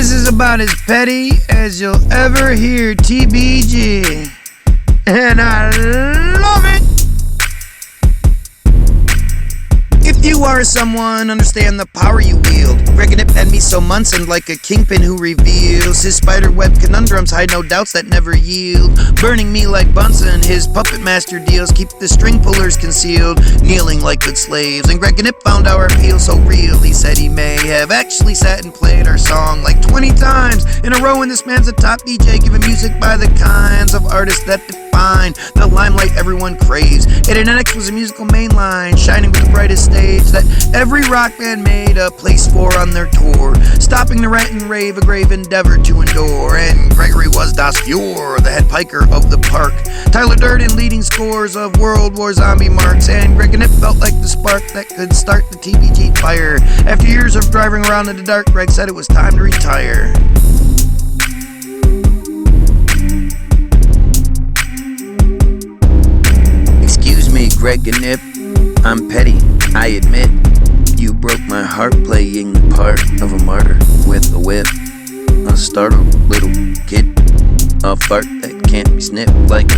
This is about as petty as you'll ever hear TBG. And I love it! If you are someone, understand the power you wield. Gnyp had me so Munson like a kingpin who reveals his spiderweb conundrums, hide no doubts that never yield. Burning me like Bunsen, his puppet master deals keep the string pullers concealed, kneeling like good slaves. And Gnyp found our appeal so real, he said he may have actually sat and played our song like 20 times in a row. And this man's a top DJ, giving music by the kinds of artists that define the limelight everyone craves. 8NX was a musical mainline, shining with the brightest stage that every rock band made a place for on their tour, stopping the rant and rave, a grave endeavor to endure. And Gregory was Das Fuhrer, the head piker of the park, Tyler Durden leading scores of World War zombie marks, and Gnyp felt like the spark that could start the TBG fire. After years of driving around in the dark, Greg said it was time to retire. Excuse me, Greg Gnyp, I'm petty, I admit. You broke my heart playing the part of a martyr with a whip. A startled little kid, a fart that can't be snipped, like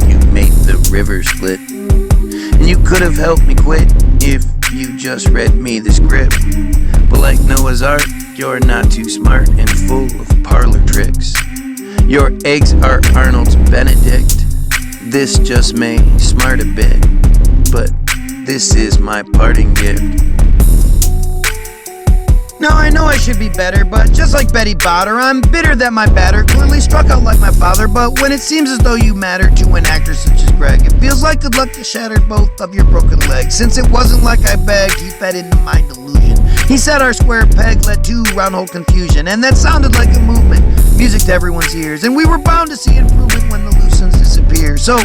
you made the river split. And you could have helped me quit if you just read me the script. But like Noah's Ark, you're not too smart and full of parlor tricks. Your eggs are Arnold's Benedict. This just may smart a bit, but this is my parting gift. Now I know I should be better, but just like Betty Botter, I'm bitter that my batter clearly struck out like my father. But when it seems as though you matter to an actor such as Greg, it feels like good luck has shattered both of your broken legs. Since it wasn't like I begged, he fed into my delusion. He said our square peg led to round hole confusion, and that sounded like a movement, music to everyone's ears. And we were bound to see improvement when the loose ends disappear. So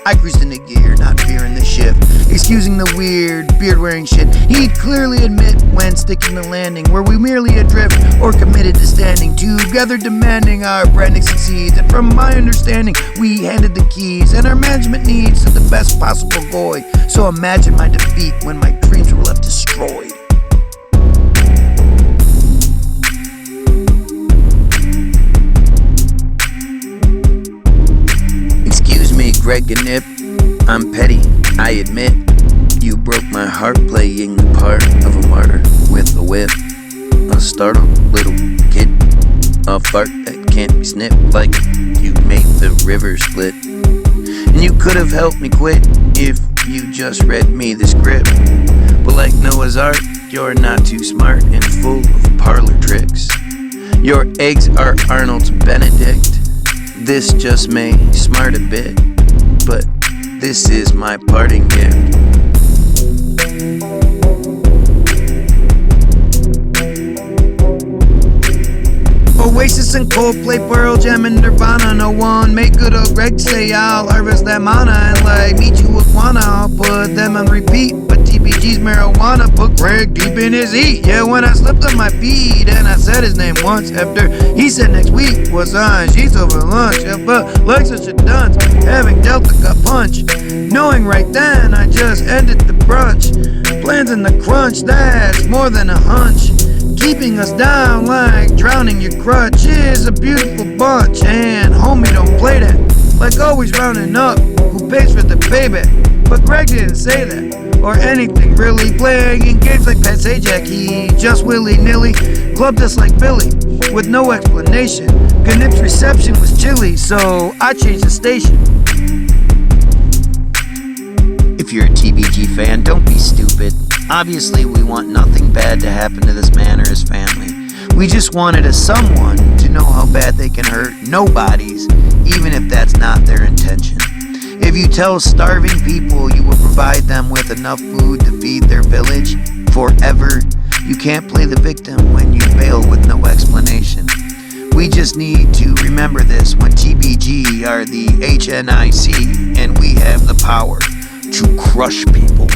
I cruised into gear, not fearing the shift, excusing the weird beard-wearing shit he'd clearly admit when sticking the landing, where we merely adrift or committed to standing together, demanding our branding succeeds. And from my understanding, we handed the keys and our management needs to the best possible Goy. So imagine my defeat when my dreams were left destroyed. Greg Gnyp, I'm petty, I admit. You broke my heart playing the part of a martyr with a whip. A startled little kid, a fart that can't be snipped, like you made the river split. And you could have helped me quit if you just read me the script. But like Noah's Ark, you're not too smart and full of parlor tricks. Your eggs are Arnold's Benedict. This just may smart a bit, but this is my parting gift. Oasis and Coldplay, Pearl Jam and Nirvana, no one make good old Greg say I'll harvest that mana. And like me too with Juana, I'll put them on repeat. But TBG's marijuana put Greg deep in his heat. Yeah, when I slipped on my feet and I said his name once, after he said next week was on she's over lunch. Yeah, but like such a dunce, having dealt a gut punch, knowing right then I just ended the brunch. Plans in the crunch, that's more than a hunch. Keeping us down like drowning your crutch is a beautiful bunch. And homie, don't play that, like always rounding up who pays for the payback. But Greg didn't say that, or anything really. Playing in games like Pat Sajak, he just willy-nilly clubbed us like Billy, with no explanation. Gnyp's reception was chilly, so I changed the station. If you're a TBG fan, don't be stupid. Obviously, we want nothing bad to happen to this man or his family. We just wanted someone to know how bad they can hurt nobodies, even if that's not their intention. If you tell starving people you will provide them with enough food to feed their village forever, you can't play the victim when you fail with no explanation. We just need to remember this when TBG are the HNIC and we have the power to crush people.